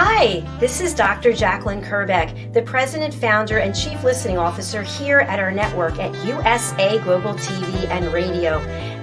Hi, this is Dr. Jacalyn KERBECK, the President, Founder, and Chief Listening Officer here at our network at USA Global TV and Radio.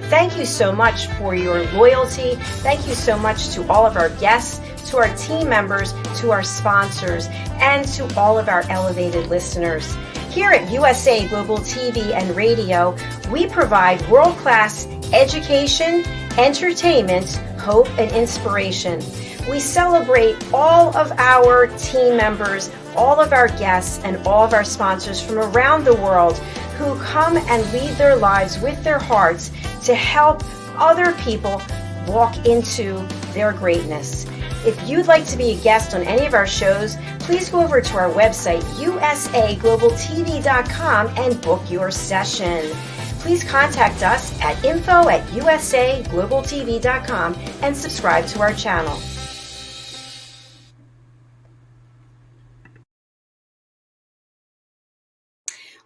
Thank you so much for your loyalty. Thank you so much to all of our guests, to our team members, to our sponsors, and to all of our elevated listeners. Here at USA Global TV and Radio, we provide world-class education, entertainment, hope, and inspiration. We celebrate all of our team members, all of our guests, and all of our sponsors from around the world who come and lead their lives with their hearts to help other people walk into their greatness. If you'd like to be a guest on any of our shows, please go over to our website, usaglobaltv.com, and book your session. Please contact us at info@usaglobaltv.com and subscribe to our channel.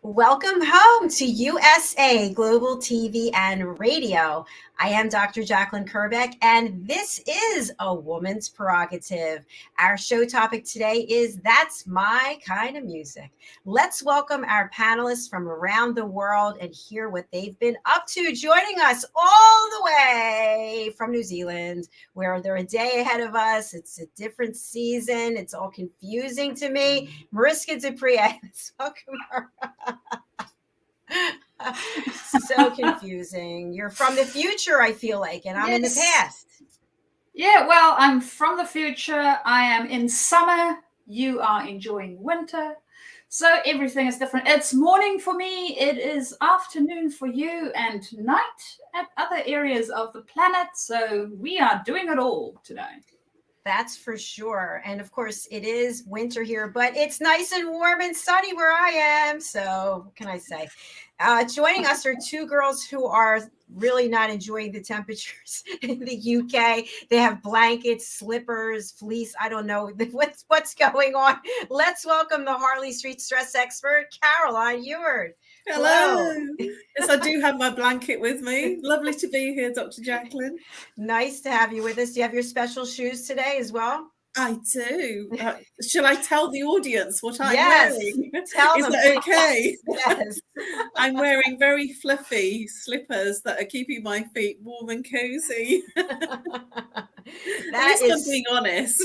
Welcome home to USA Global TV and Radio. I am Dr. Jacalyn KERBECK, and this is A Woman's Prerogative. Our show topic today is That's My Kind of Music. Let's welcome our panelists from around the world and hear what they've been up to. Joining us all the way from New Zealand, where they're a day ahead of us. It's a different season. It's all confusing to me. MARISKA let's welcome her. So confusing. You're from the future, I feel like, and I'm in the past. Yeah, well, I'm from the future. I am in summer. You are enjoying winter. So everything is different. It's morning for me. It is afternoon for you, and night at other areas of the planet. So we are doing it all today. That's for sure. And of course, it is winter here, but it's nice and warm and sunny where I am. So what can I say? Joining us are two girls who are really not enjoying the temperatures in the UK. They have blankets, slippers, fleece. I don't know what's going on. Let's welcome the Harley Street stress expert, Caroline HEWARD. Hello. Yes, I do have my blanket with me. Lovely to be here, Dr. Jacalyn. Nice to have you with us. Do you have your special shoes today as well? I do. Shall I tell the audience what I'm wearing? Tell them. Is that okay? Yes. I'm wearing very fluffy slippers that are keeping my feet warm and cozy. At least I'm being honest.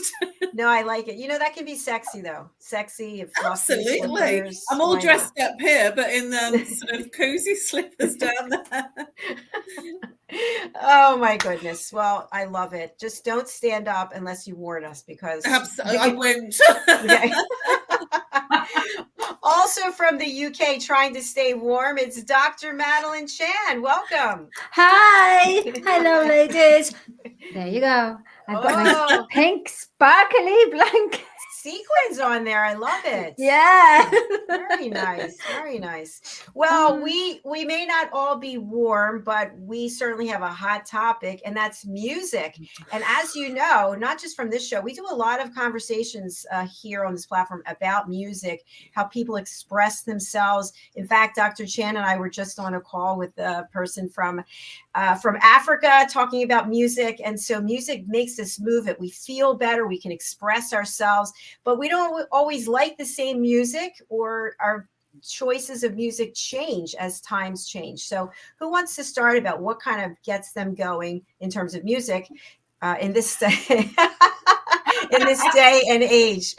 No, I like it. You know, that can be sexy, though. Sexy and fluffy. Absolutely. Slippers. I'm all dressed up here, but in sort of cozy slippers down there. Oh, my goodness. Well, I love it. Just don't stand up unless you warn us, because I won't. Also from the UK, trying to stay warm, it's Dr. Madeline Chan. Welcome. Hi. Hello, ladies. There you go. I've got my pink sparkly blanket. Sequins on there. I love it. Yeah. Very nice. Very nice. Well, we may not all be warm, but we certainly have a hot topic, and that's music. And as you know, not just from this show, we do a lot of conversations here on this platform about music, how people express themselves. In fact, Dr. Chan and I were just on a call with a person from Africa talking about music. And so music makes us move it. We feel better. We can express ourselves, but we don't always like the same music, or our choices of music change as times change. So who wants to start about what kind of gets them going in terms of music in this day, in this day and age?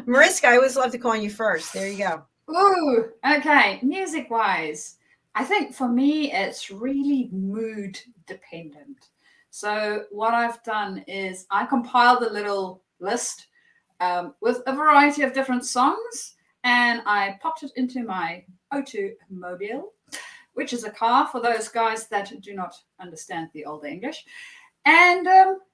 MARISKA, I always love to call you first. There you go. Ooh, okay. Music-wise, I think for me, it's really mood dependent. So what I've done is I compiled a little list with a variety of different songs, and I popped it into my O2 mobile, which is a car for those guys that do not understand the old English. And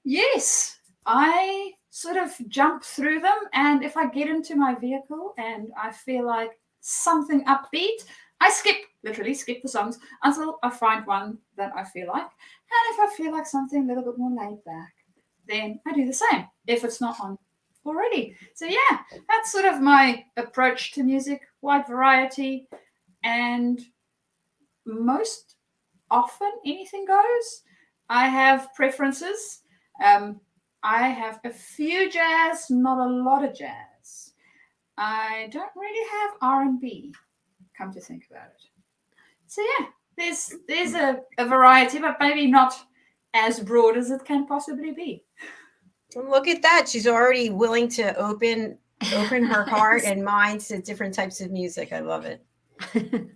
yes, I sort of jump through them. And if I get into my vehicle and I feel like something upbeat, I literally skip the songs until I find one that I feel like. And if I feel like something a little bit more laid back, then I do the same if it's not on already. So yeah, that's sort of my approach to music, wide variety, and most often anything goes. I have preferences. I have a few jazz, not a lot of jazz. I don't really have R&B, come to think about it. So yeah, there's a variety, but maybe not as broad as it can possibly be. Well, look at that. She's already willing to open her heart and mind to different types of music. I love it.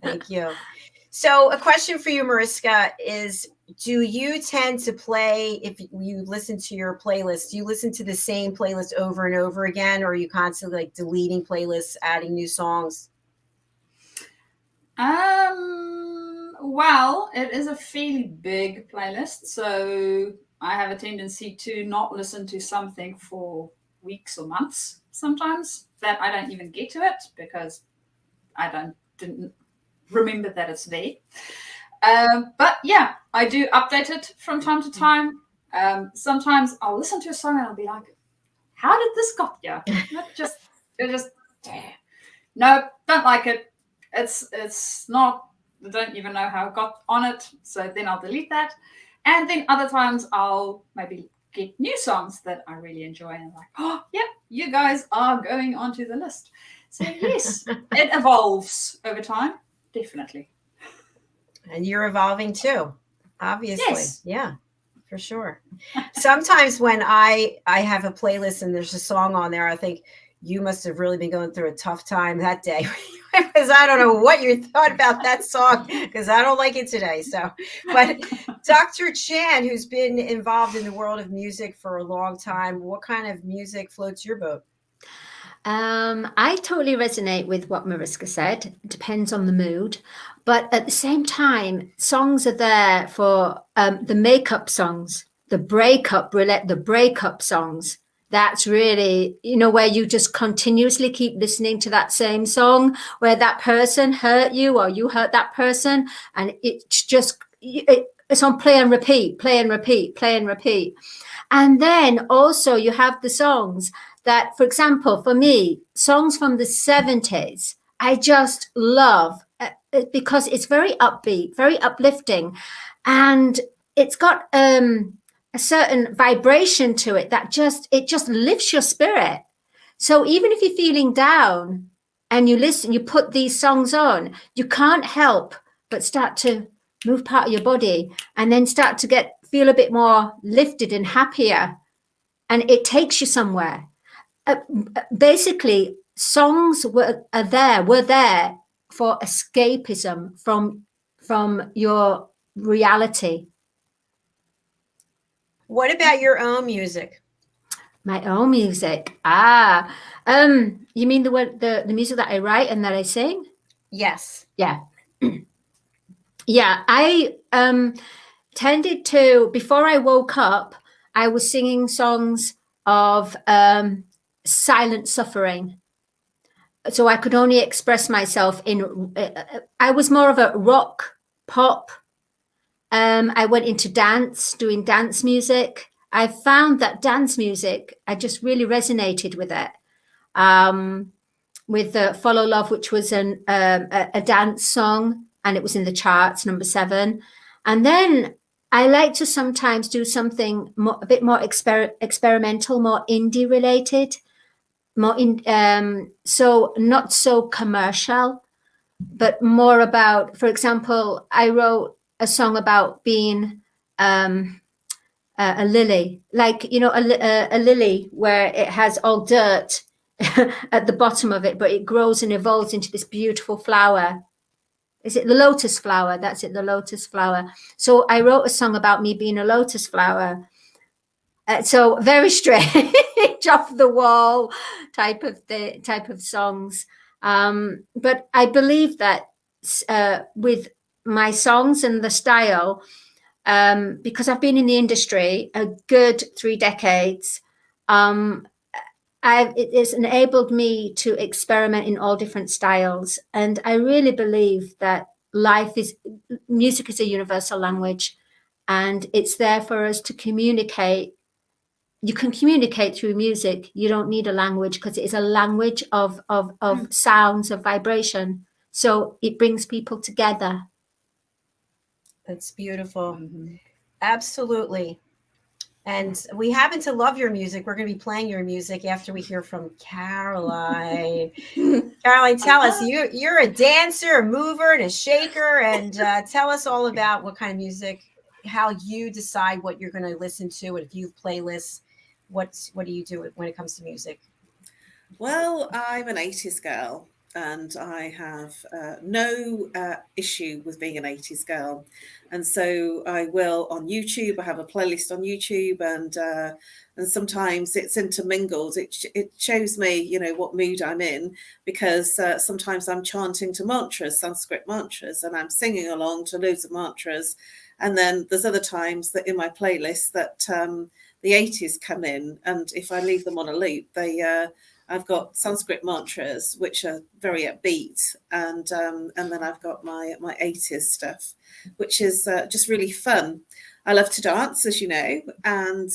Thank you. So a question for you, Mariska, is do you tend to play, if you listen to your playlist, do you listen to the same playlist over and over again, or are you constantly like deleting playlists, adding new songs? Well, it is a fairly big playlist, so I have a tendency to not listen to something for weeks or months sometimes, that I don't even get to it because I didn't remember that it's there. But yeah, I do update it from time to time. Sometimes I'll listen to a song and I'll be like, how did this got here? No, don't like it. It's not, I don't even know how I got on it. So then I'll delete that. And then other times I'll maybe get new songs that I really enjoy. And I'm like, oh, yeah, you guys are going onto the list. So yes, it evolves over time. Definitely. And you're evolving too, obviously. Yes. Yeah, for sure. Sometimes when I have a playlist and there's a song on there, I think you must have really been going through a tough time that day because I don't know what you thought about that song because I don't like it today. So, but Dr. Chan, who's been involved in the world of music for a long time, what kind of music floats your boat? I totally resonate with what Mariska said. It depends on the mood. But at the same time, songs are there for the makeup songs, the breakup songs. That's really, where you just continuously keep listening to that same song, where that person hurt you or you hurt that person. And it's on play and repeat, play and repeat, play and repeat. And then also you have the songs that, for example, for me, songs from the 70s, I just love because it's very upbeat, very uplifting. And it's got a certain vibration to it that just lifts your spirit. So even if you're feeling down and you listen, you put these songs on, you can't help but start to move part of your body and then start to feel a bit more lifted and happier. And it takes you somewhere. Basically, songs were there for escapism from your reality. What about your own music? My own music. You mean the music that I write and that I sing? Yes. Yeah. Yeah, I tended to, before I woke up, I was singing songs of silent suffering. So I could only express myself I was more of a rock, pop. I went into doing dance music. I found that dance music, I just really resonated with it. With Follow Love, which was a dance song, and it was in the charts, number 7. And then I like to sometimes do something a bit more experimental, more indie related, so not so commercial, but more about, for example, I wrote a song about being a lily, like, a lily where it has all dirt at the bottom of it, but it grows and evolves into this beautiful flower. Is it the lotus flower? That's it, the lotus flower. So I wrote a song about me being a lotus flower. So very strange, off the wall type of songs. But I believe that with my songs and the style, because I've been in the industry a good 3 decades, it has enabled me to experiment in all different styles. And I really believe that music is a universal language, and it's there for us to communicate. You can communicate through music. You don't need a language because it is a language of sounds, of vibration. So it brings people together. That's beautiful. Mm-hmm. Absolutely. And we happen to love your music. We're going to be playing your music after we hear from Caroline. Caroline, tell us, you're a dancer, a mover, and a shaker. And tell us all about what kind of music, how you decide what you're going to listen to, and if you have playlists, what do you do when it comes to music? Well, I'm an 80s girl, and I have no issue with being an 80s girl. And so I will on YouTube. I have a playlist on YouTube, and sometimes it's intermingled. It shows me, you know, what mood I'm in, because sometimes I'm chanting to mantras, Sanskrit mantras, and I'm singing along to loads of mantras. And then there's other times that in my playlist that the 80s come in, and if I leave them on a loop, I've got Sanskrit mantras, which are very upbeat, and then I've got my 80s stuff, which is just really fun. I love to dance, as you know, and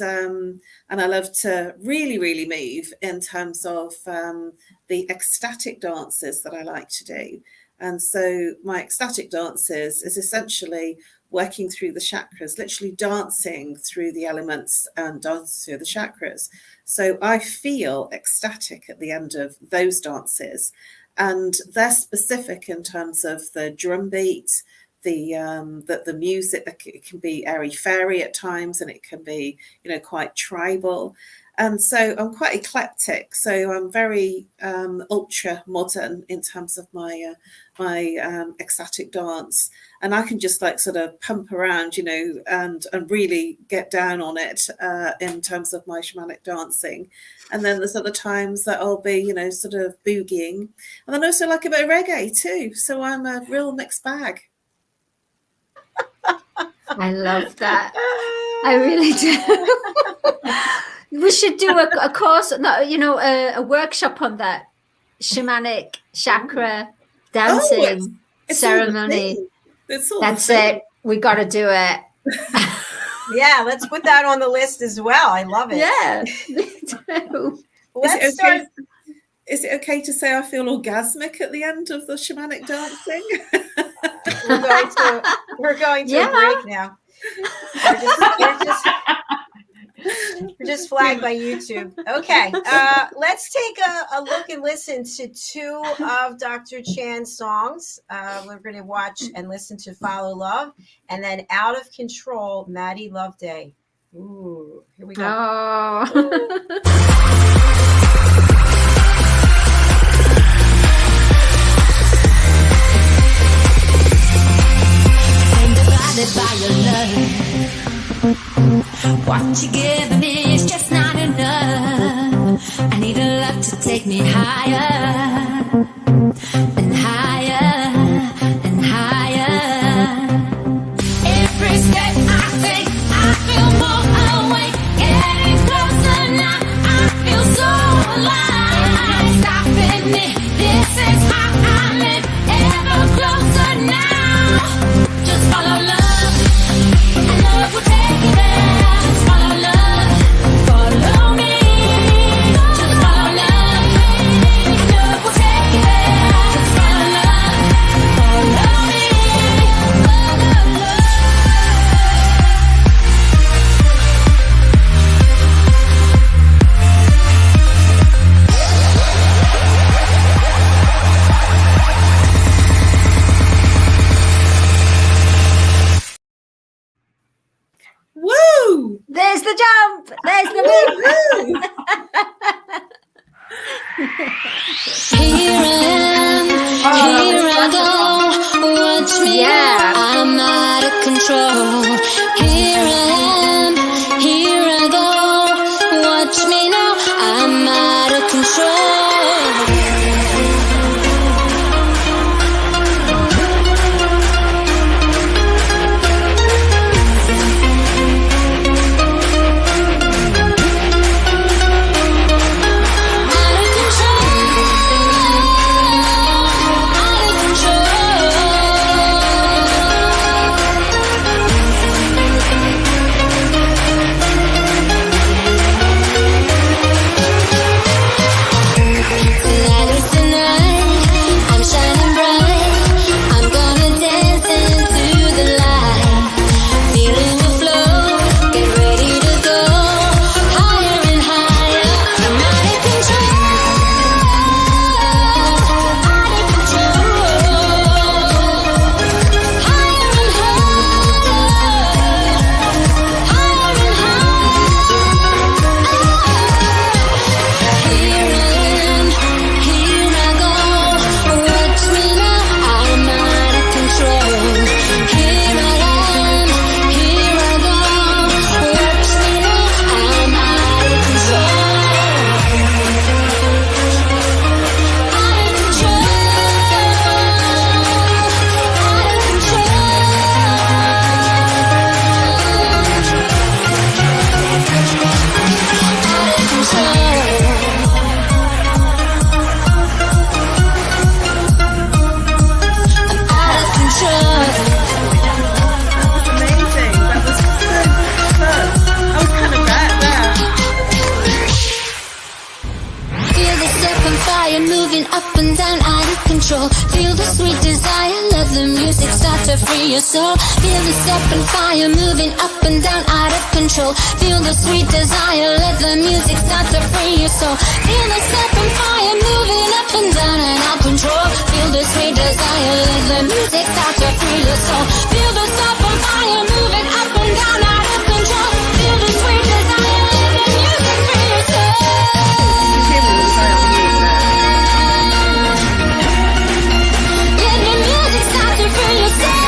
I love to really move in terms of the ecstatic dances that I like to do. And so my ecstatic dances is essentially working through the chakras, literally dancing through the elements and dancing through the chakras. So I feel ecstatic at the end of those dances, and they're specific in terms of the drum beat, the music. It can be airy-fairy at times, and it can be, you know, quite tribal. And so I'm quite eclectic. So I'm very ultra modern in terms of my ecstatic dance, and I can just like sort of pump around, you know, and really get down on it in terms of my shamanic dancing. And then there's other times that I'll be, you know, sort of boogieing, and then also like a bit of reggae too. So I'm a real mixed bag. I love that. I really do. We should do a course, you know, a workshop on that shamanic chakra dancing ceremony. That's it. We got to do it. Yeah, let's put that on the list as well. I love it. Yeah, me too. Let's start. Is it okay to say I feel orgasmic at the end of the shamanic dancing? We're going to a break now. We're just flagged by YouTube. Okay, let's take a look and listen to two of Dr. Chan's songs. We're going to watch and listen to Follow Love, and then Out of Control, Maddie Love Day. Ooh, here we go. By your love, what you giving me is just not enough. I need a love to take me higher and higher and higher. Every step I take, I feel more awake. Getting closer now, I feel so alive. Stopping me, this is how I live. Ever closer now, just follow love. Love will take you there. Just follow love. Follow me. Just follow love. Love will take you there. Just follow love. moving up and down out of control. Feel the sweet desire, let the music start to free your soul. Feel the step and fire moving up and down out of control. Feel the sweet desire, let the music start to free your soul. Feel the step and fire moving up and down and out of control. Feel the sweet desire, let the music start to free your soul. Feel the step and fire moving up and down out of control. Feel the sweet desire, let the music free your soul. Let the music start to free your soul.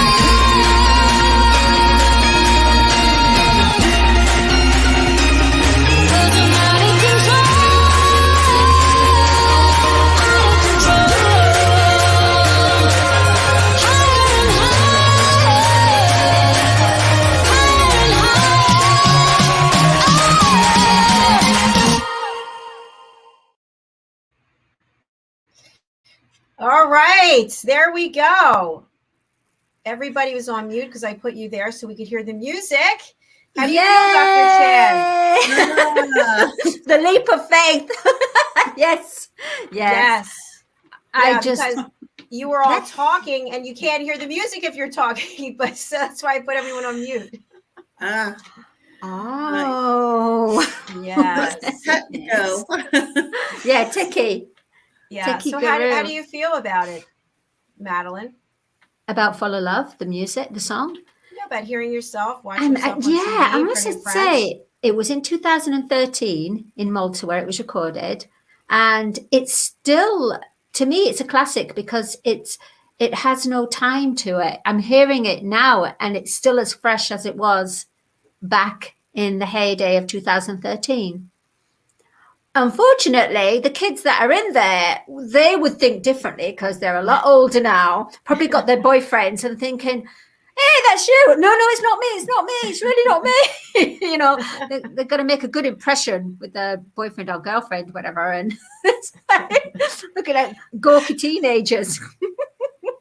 All right, there we go. Everybody was on mute because I put you there so we could hear the music. How do you feel, Dr. Chan? The leap of faith. Yes. Yes. I just because you were all talking and you can't hear the music if you're talking, but so that's why I put everyone on mute. Oh. Yes. Technical. Yeah, Tiki. Yeah. Tiki So how guru. do you feel about it, Madeline? About Follow Love, the music, the song. Yeah, about hearing yourself, watching yourself on TV, I must from your friends. say, it was in 2013 in Malta where it was recorded, and it's still, to me, it's a classic because it has no time to it. I'm hearing it now, and it's still as fresh as it was back in the heyday of 2013. Unfortunately, the kids that are in there, they would think differently because they're a lot older now, probably got their boyfriends and thinking, hey, that's you. No, it's not me. It's not me. It's really not me. You know, they're going to make a good impression with their boyfriend or girlfriend, whatever. And it's like, look at that, gawky teenagers.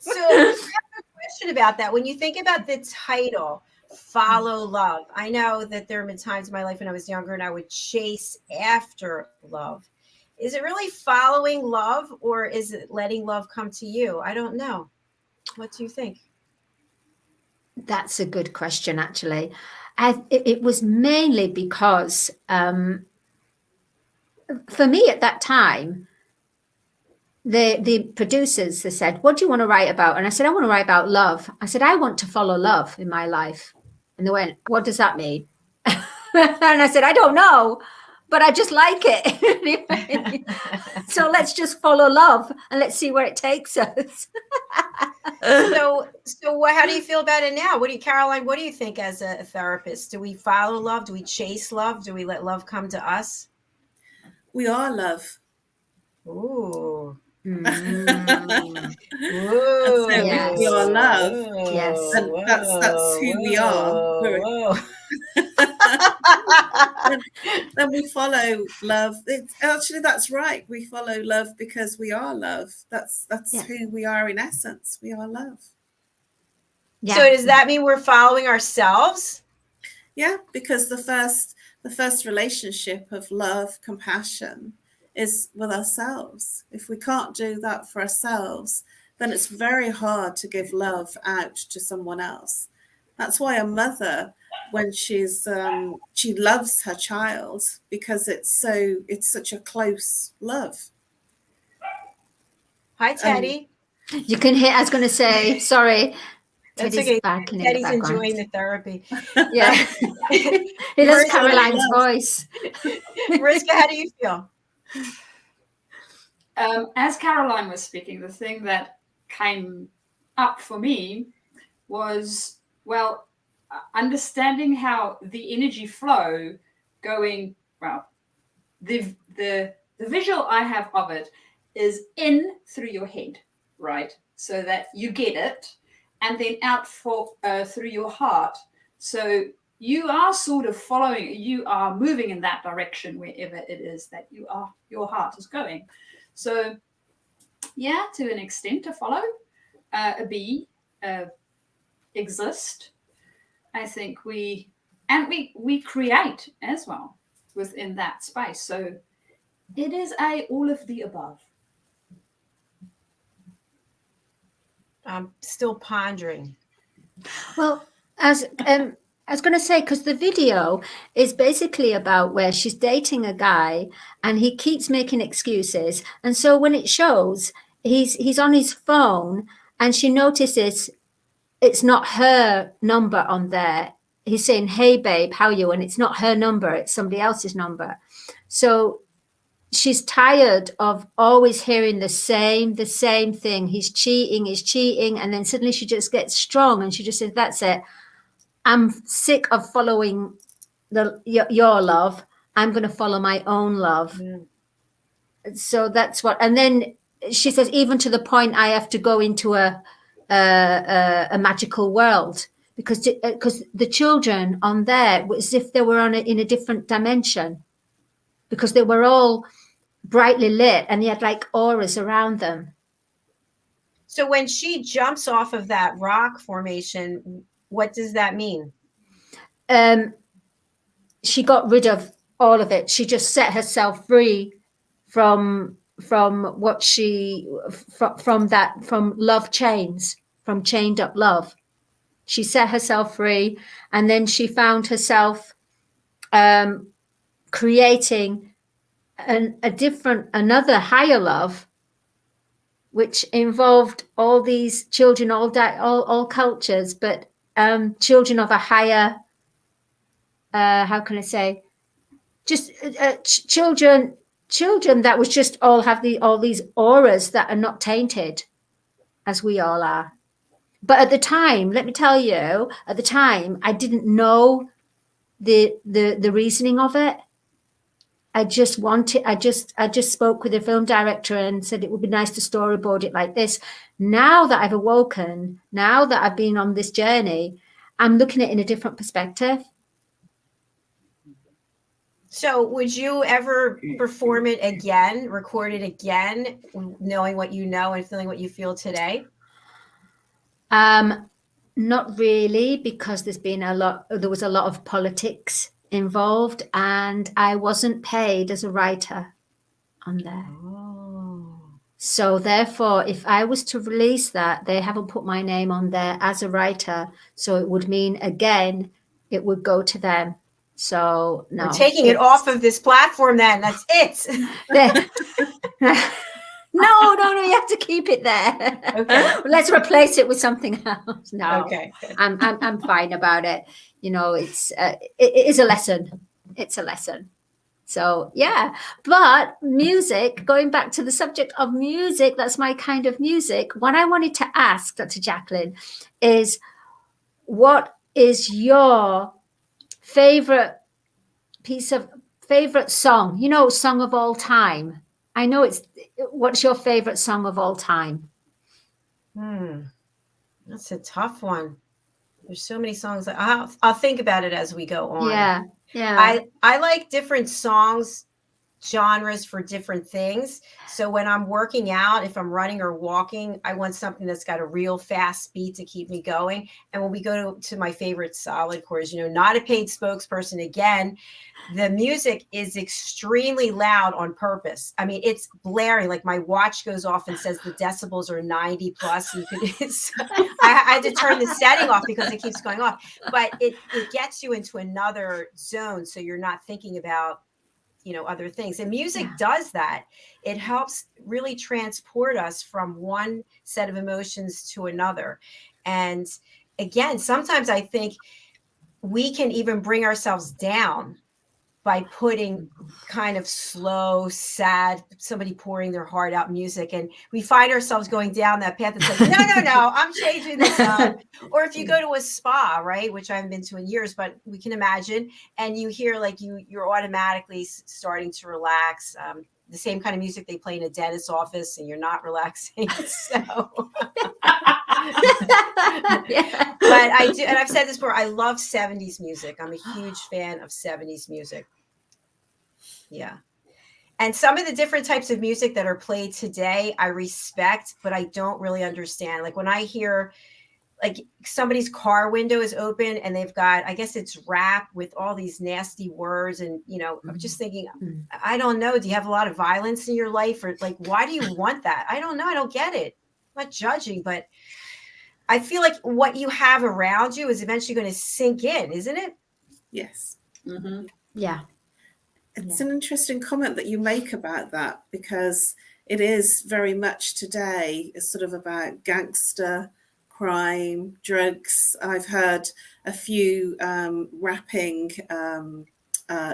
So I have a question about that. When you think about the title, Follow Love, I know that there have been times in my life when I was younger and I would chase after love. Is it really following love or is it letting love come to you? I don't know. What do you think? That's a good question, actually. It was mainly because for me at that time, the producers, they said, what do you want to write about? And I said, I want to write about love. I said, I want to follow love in my life. And they went, what does that mean? And I said, I don't know, but I just like it. So let's just follow love and let's see where it takes us. So how do you feel about it now? Caroline, what do you think as a therapist? Do we follow love? Do we chase love? Do we let love come to us? We are love. Ooh. Mm. Ooh. And so Yes. we are love. Yes. And that's who we are. Then we follow love. Actually, that's right. We follow love because we are love. That's who we are in essence. We are love. Yeah. So does that mean we're following ourselves? Yeah, because the first relationship of love, compassion is with ourselves. If we can't do that for ourselves, then it's very hard to give love out to someone else. That's why a mother, when she loves her child because it's such a close love. Hi, Teddy. You can hear, I was going to say, sorry. That's Teddy's okay. barking in Teddy's the background. enjoying the therapy. Yeah. He loves Caroline's voice. Mariska, how do you feel? As Caroline was speaking, the thing that came up for me was, well, understanding how the energy flow going, well, the visual I have of it is in through your head, right? So that you get it, and then out through your heart. So you are sort of following, you are moving in that direction wherever it is that your heart is going. So yeah, to an extent, to follow, be, exist. I think we create as well within that space. So it is all of the above. I'm still pondering. Well, as I was going to say, because the video is basically about where she's dating a guy and he keeps making excuses. And so when it shows, he's on his phone and she notices it's not her number on there. He's saying, "Hey, babe, how are you?" And it's not her number, it's somebody else's number. So she's tired of always hearing the same thing. He's cheating. And then suddenly she just gets strong and she just says, "That's it. I'm sick of following your love. I'm going to follow my own love." So that's what, and then she says, even to the point I have to go into a magical world because the children on there was as if they were in a different dimension because they were all brightly lit and he had like auras around them. So when she jumps off of that rock formation, what does that mean? She got rid of all of it. She just set herself free from what she from love chains, from chained up love. She set herself free, and then she found herself creating another higher love, which involved all these children, all cultures, but children of a higher, how can I say, just children that was just all have all these auras that are not tainted, as we all are. But at the time, let me tell you, at the time, I didn't know the reasoning of it. I just spoke with the film director and said it would be nice to storyboard it like this. Now that I've awoken, now that I've been on this journey, I'm looking at it in a different perspective. So would you ever perform it again, record it again, knowing what you know and feeling what you feel today? Not really, because there was a lot of politics involved and I wasn't paid as a writer on there. Oh. So therefore, if I was to release that, they haven't put my name on there as a writer. So it would mean, again, it would go to them. So no. We're taking it off of this platform then. That's it. No, you have to keep it there. Okay. Let's replace it with something else. No. Okay. I'm fine about it. You know, it is a lesson. It's a lesson. So yeah, but music, going back to the subject of music, that's my kind of music. What I wanted to ask Dr. Jacqueline is, what is your favorite song? You know, song of all time. I know what's your favorite song of all time? That's a tough one. There's so many songs. I'll think about it as we go on. Yeah. I like different songs, genres for different things. So when I'm working out, if I'm running or walking, I want something that's got a real fast beat to keep me going. And when we go to my favorite solid chords, you know, not a paid spokesperson again, the music is extremely loud on purpose. I mean, it's blaring. Like my watch goes off and says the decibels are 90 plus. I had to turn the setting off because it keeps going off. But it gets you into another zone, so you're not thinking about, you know, other things. And music does that. It helps really transport us from one set of emotions to another. And again, sometimes I think we can even bring ourselves down by putting kind of slow, sad, somebody pouring their heart out music. And we find ourselves going down that path. It's like, no, I'm changing this up. Or if you go to a spa, right, which I haven't been to in years, but we can imagine, and you hear like you're automatically starting to relax. The same kind of music they play in a dentist's office, and you're not relaxing. So, Yeah. but I do, and I've said this before, I love 70s music. I'm a huge fan of 70s music. Yeah. And some of the different types of music that are played today, I respect, but I don't really understand. Like when I hear like somebody's car window is open and they've got, I guess it's rap with all these nasty words. And, you know, I'm just thinking, I don't know. Do you have a lot of violence in your life, or like, why do you want that? I don't know. I don't get it. I'm not judging, but I feel like what you have around you is eventually going to sink in, isn't it? Yes. Mm-hmm. Yeah. It's an interesting comment that you make about that, because it is very much today sort of about gangster, crime, drugs. I've heard a few rapping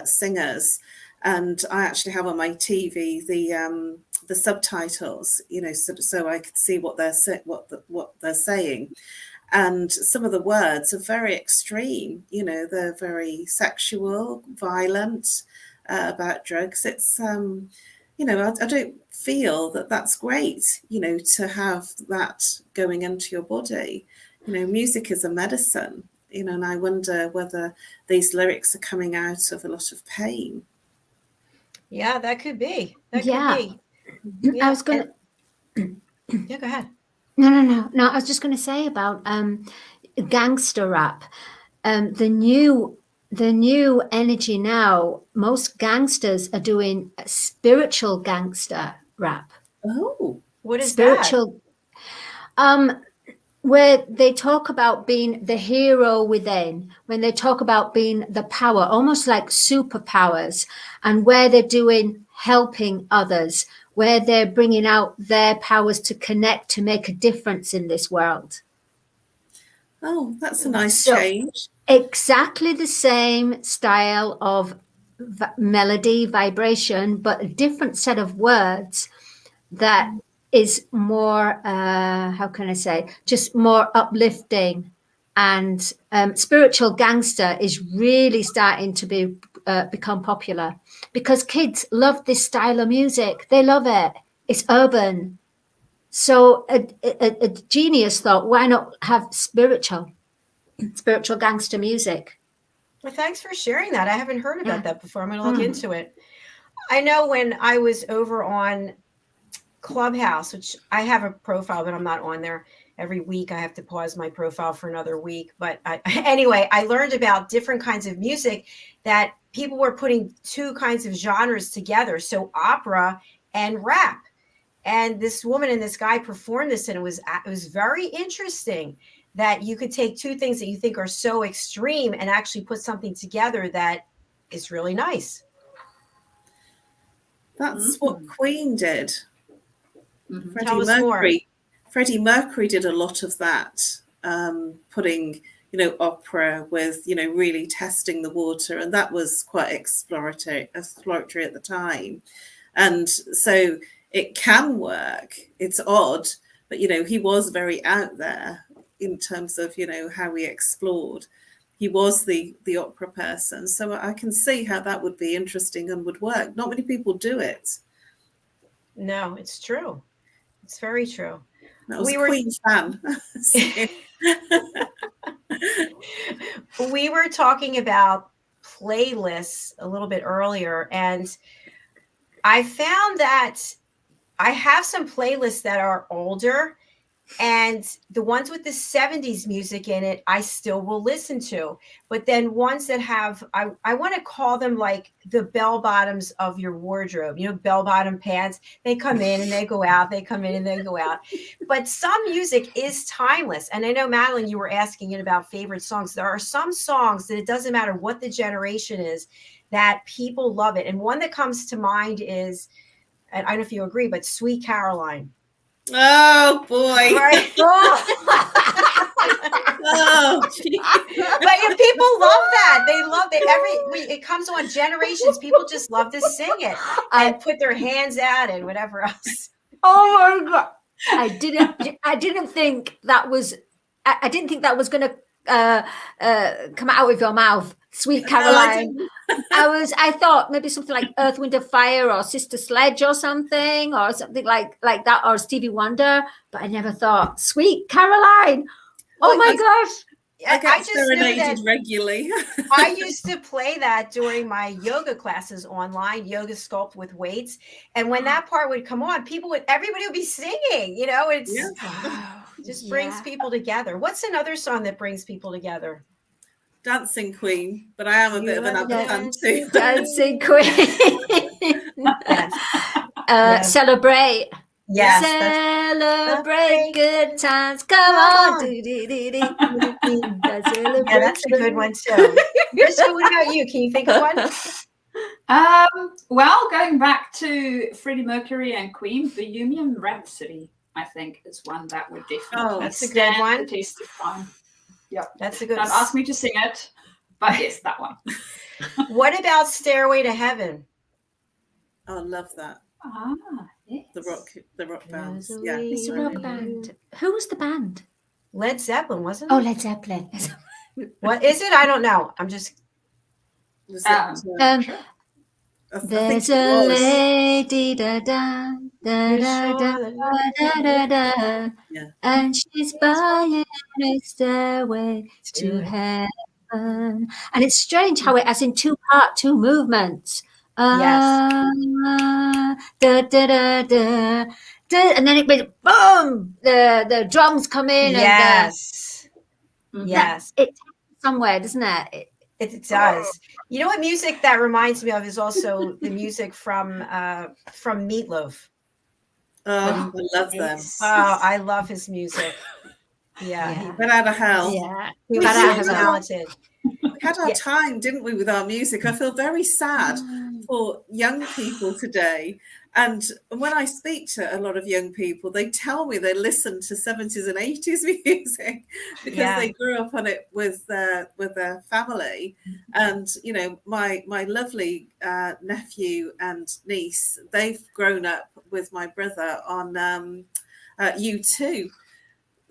singers, and I actually have on my TV the subtitles, you know, so I could see what they're saying. And some of the words are very extreme, you know, they're very sexual, violent, about drugs. It's you know, I don't feel that that's great, you know, to have that going into your body. You know, music is a medicine, you know, and I wonder whether these lyrics are coming out of a lot of pain. Yeah, that could be. That Yeah. could be. Yeah. I was going to. Yeah, go ahead. No. I was just going to say about gangster rap. The new energy now. Most gangsters are doing spiritual gangster rap. Oh, What is Spiritual. Where they talk about being the hero within, when they talk about being the power, almost like superpowers, and where they're doing helping others, where they're bringing out their powers to connect, to make a difference in this world. oh, that's a nice So- change. Exactly the same style of melody, vibration, but a different set of words that is more, how can I say, just more uplifting. And spiritual gangster is really starting to be become popular because kids love this style of music. They love it. It's urban. So a genius thought, why not have spiritual gangster music? Well, thanks for sharing that. I haven't heard about that before. I'm going to look Mm. into it. I know when I was over on Clubhouse, which I have a profile, but I'm not on there every week. I have to pause my profile for another week. But anyway, I learned about different kinds of music that people were putting two kinds of genres together. So opera and rap. And this woman and this guy performed this, and it was very interesting that you could take two things that you think are so extreme and actually put something together that is really nice. That's what Queen did. Mm-hmm. Tell us more. Freddie Mercury did a lot of that, putting, you know, opera with, you know, really testing the water, and that was quite exploratory at the time. And so it can work. It's odd, but, you know, he was very out there in terms of, you know, how we explored. He was the opera person. So I can see how that would be interesting and would work. Not many people do it. No, it's true. It's very true. That was a Queen fan. We were talking about playlists a little bit earlier, and I found that I have some playlists that are older, and the ones with the 70s music in it, I still will listen to. But then ones that have, I want to call them like the bell bottoms of your wardrobe, you know, bell bottom pants. They come in and they go out, they come in and they go out. But some music is timeless. And I know, Madeline, you were asking it about favorite songs. There are some songs that it doesn't matter what the generation is, that people love it. And one that comes to mind is, and I don't know if you agree, but Sweet Caroline. Oh boy. Right? Oh, but people love that. They love it. It comes on generations. People just love to sing it and put their hands out and whatever else. Oh my God. I didn't think that was going to come out of your mouth, Sweet Caroline. I thought maybe something like Earth, Wind and Fire or Sister Sledge or something like that, or Stevie Wonder, but I never thought Sweet Caroline. Oh my gosh. I get just knew that regularly. I used to play that during my yoga classes online, Yoga Sculpt with weights. And when that part would come on, everybody would be singing, you know, just brings people together. What's another song that brings people together? Dancing Queen, but I am a bit of an ABBA fan too. Dancing Queen. Yes. Celebrate. Yes, Celebrate good times. Come on. Do-do-do-do. yeah, that's a good one too. Mariska, what about you? Can you think of one? Well, going back to Freddie Mercury and Queen, Bohemian Rhapsody, I think, is one that would definitely That's a good stand one. the test of time. Yep. That's a good. Don't ask me to sing it, but yes, that one. What about Stairway to Heaven? Oh, I love that. Ah, yes. The rock bands. There's a Yeah. It's a way rock band. Who was the band? Led Zeppelin, wasn't it? Oh, Led Zeppelin. What is it? I don't know. I'm just. Was it, I think There's it a was. lady da da da da da da da da, Yeah. and she's buying a stairway to heaven. And it's strange how it has in two movements. Yes. Da, da, da, da, da, and then it goes boom. The drums come in. Yes. Mhm. Yes. And it takes you somewhere, doesn't it? It does. You know what music that reminds me of is also the music from Meatloaf. Oh, I love them. Oh, I love his music. Yeah. Went out of hell. Yeah. He was But so I- talented. We had our time, didn't we, with our music? I feel very sad Mm. for young people today. And when I speak to a lot of young people, they tell me they listen to 70s and 80s music because they grew up on it with their family. And, you know, my lovely nephew and niece, they've grown up with my brother on U2.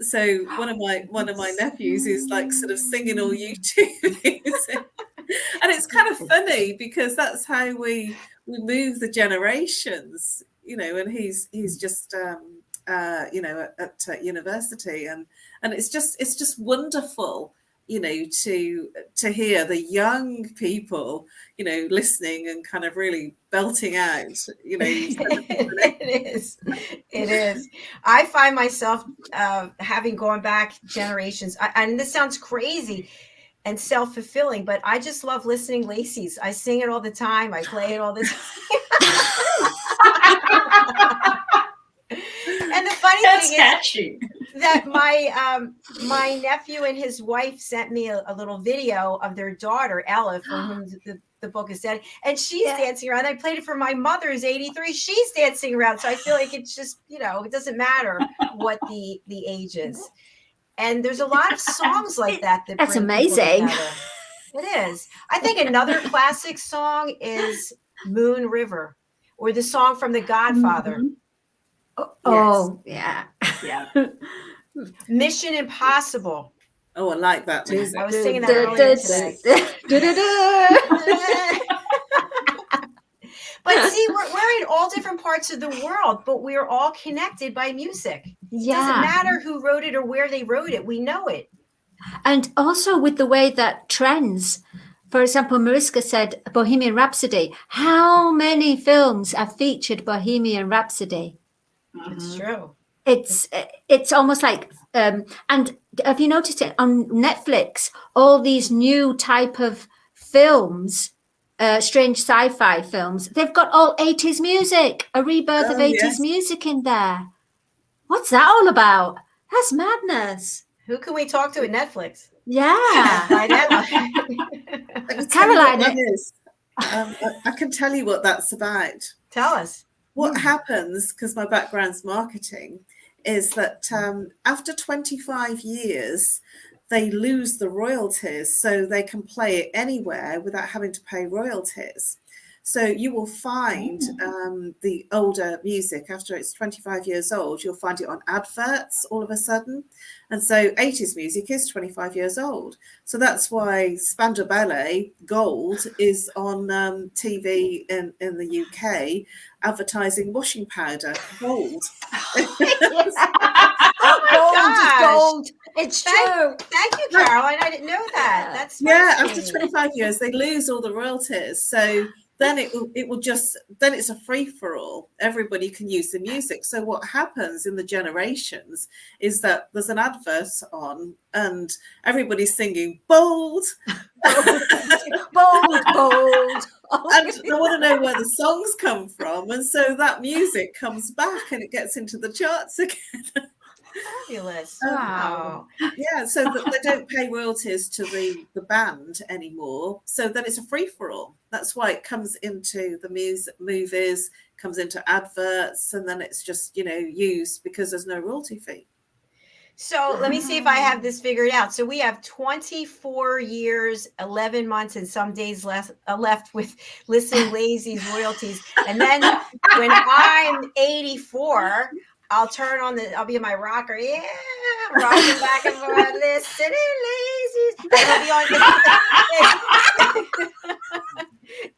So one of my nephews is like sort of singing all YouTube music. And it's kind of funny because that's how we move the generations, you know, and he's just you know, at university, and it's just wonderful, you know, to hear the young people, you know, listening and kind of really belting out, you know. It is. I find myself having gone back generations, and this sounds crazy and self-fulfilling, but I just love listening Lacey's. I sing it all the time. I play it all the time. And the funny thing catchy. is that my nephew and his wife sent me a little video of their daughter Ella, for whom the book is dedicated, and she's dancing around. I played it for my mother, who's 83. She's dancing around, so I feel like it's just, you know, it doesn't matter what the age is. And there's a lot of songs like that. That's bring amazing. It is. I think another classic song is Moon River, or the song from The Godfather. Oh, yeah. Mission Impossible. Oh, I like that music. I was singing that earlier today. But see, we're in all different parts of the world, but we're all connected by music. It doesn't matter who wrote it or where they wrote it. We know it. And also with the way that trends, for example, Mariska said Bohemian Rhapsody. How many films have featured Bohemian Rhapsody? It's true. It's almost like, and have you noticed it on Netflix? All these new type of films, strange sci-fi films, they've got all 80s music, a rebirth of 80s music in there. What's that all about? That's madness. Who can we talk to at Netflix? Yeah. Caroline, I can tell you what that's about. Tell us. What happens, because my background's marketing, is that after 25 years, they lose the royalties, so they can play it anywhere without having to pay royalties. So you will find the older music, after it's 25 years old, you'll find it on adverts all of a sudden. And so 80s music is 25 years old. So that's why Spandau Ballet Gold is on TV in the UK advertising washing powder, gold. Oh gold. It's true. Thank you, Caroline. I didn't know that. That's after 25 years, they lose all the royalties. So then it will just, then it's a free-for-all. Everybody can use the music. So what happens in the generations is that there's an advert on and everybody's singing bold. Bold, bold. And they want to know where the songs come from. And so that music comes back and it gets into the charts again. Fabulous. Wow. Yeah, so that they don't pay royalties to the band anymore. So then it's a free-for-all. That's why it comes into the movies, comes into adverts, and then it's just, used because there's no royalty fee. So let me see if I have this figured out. So we have 24 years, 11 months, and some days left with Listening Lazy's royalties. And then when I'm 84, I'll be in my rocker, rocking back and forth, Listening Lazy's.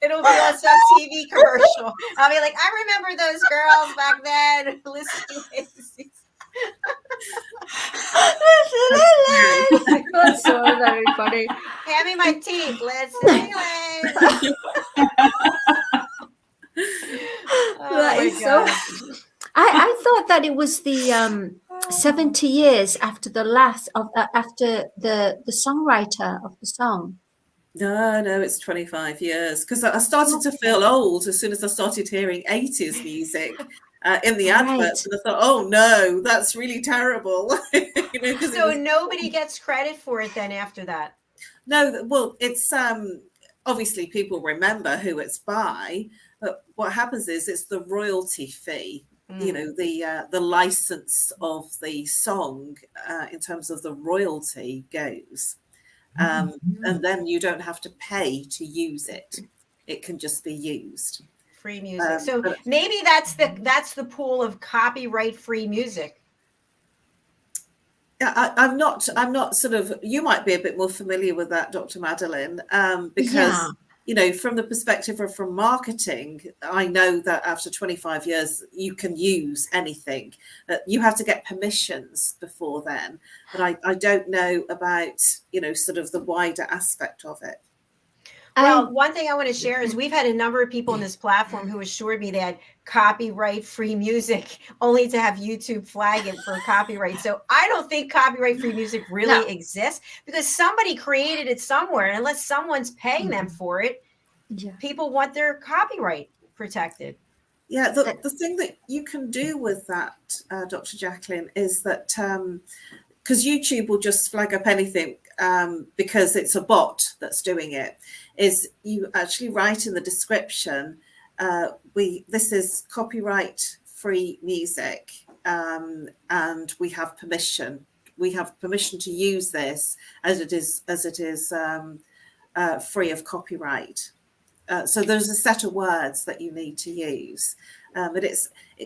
It'll be on some TV commercial. I'll be like, I remember those girls back then, Listening Lazy's. That's so very funny. Hand me my teeth, Listening Lazy. That is so. I thought that it was the 70 years after the songwriter of the song. No, it's 25 years because I started to feel old as soon as I started hearing 80s music in the adverts, and I thought, oh no, that's really terrible. So nobody gets credit for it then after that. No, well, it's obviously people remember who it's by, but what happens is it's the royalty fee. The license of the song in terms of the royalty goes, and then you don't have to pay to use it. It can just be used. Free music. So maybe that's the pool of copyright free music. Yeah, I'm not sort of. You might be a bit more familiar with that, Dr. Madeleine, because. From the perspective of from marketing, I know that after 25 years, you can use anything. You have to get permissions before then. But I don't know about, sort of the wider aspect of it. Well, one thing I want to share is we've had a number of people on this platform who assured me they had copyright free music only to have YouTube flag it for copyright. So I don't think copyright free music really exists because somebody created it somewhere. And unless someone's paying them for it, people want their copyright protected. Yeah, the thing that you can do with that, Dr. Jacqueline, is that because YouTube will just flag up anything because it's a bot that's doing it, is you actually write in the description, this is copyright free music and we have permission. We have permission to use this as it is free of copyright. So there's a set of words that you need to use. But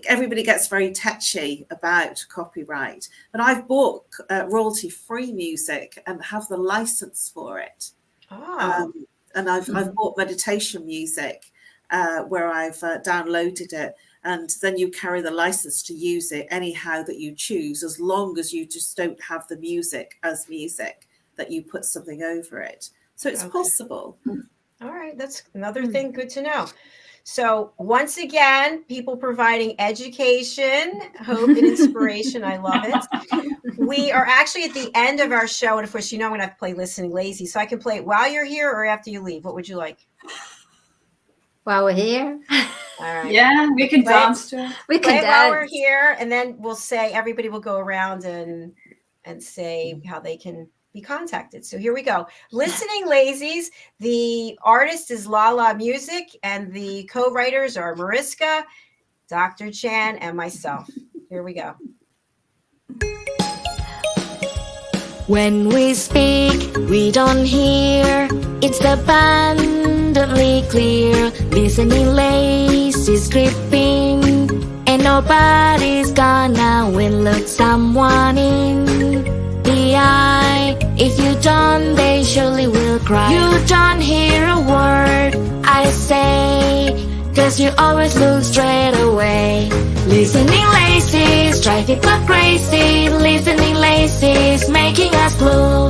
everybody gets very touchy about copyright. But I've bought royalty-free music and have the license for it. And I've bought meditation music where I've downloaded it. And then you carry the license to use it anyhow that you choose, as long as you just don't have the music as music, that you put something over it. So it's possible. All right. That's another thing. Good to know. So once again, people providing education, hope, and inspiration. I love it. We are actually at the end of our show. And of course, I'm going to have to play Listening Lazy. So I can play it while you're here or after you leave. What would you like? While we're here. All right. Yeah, we can dance to it. We can play it dance. while we're here. And then we'll say, everybody will go around and say how they can be contacted. So here we go. Listening Lazies. The artist is Lala Music, and the co-writers are Mariska, Dr. Chan, and myself. Here we go. When we speak, we don't hear. It's abundantly clear. Listening lazy creeping, and nobody's gonna win. Look someone in the eye. If you don't, they surely will cry. You don't hear a word I say, 'cause you always look straight away. Listening lazy, drive people crazy. Listening lazy is making us blue.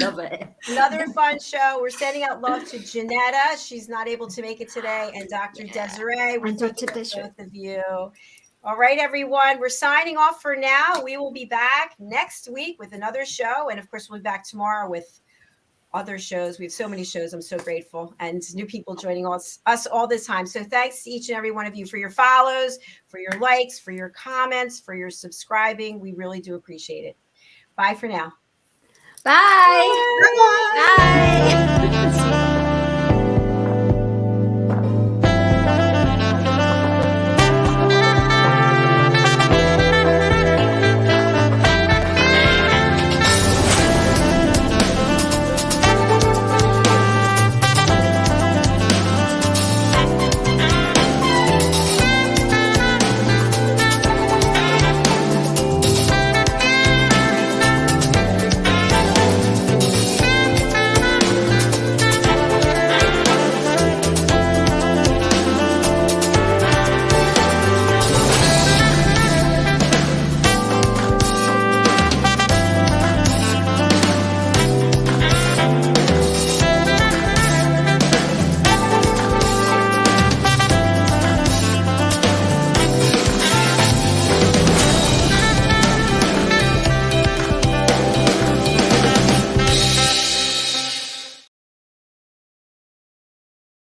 Love it. Another fun show. We're sending out love to Janetta. She's not able to make it today. And Dr. Desiree. We're And thinking Dr. of Desiree. both of you. All right, everyone. We're signing off for now. We will be back next week with another show. And of course, we'll be back tomorrow with other shows. We have so many shows. I'm so grateful. And new people joining us all this time. So thanks to each and every one of you for your follows, for your likes, for your comments, for your subscribing. We really do appreciate it. Bye for now. Bye.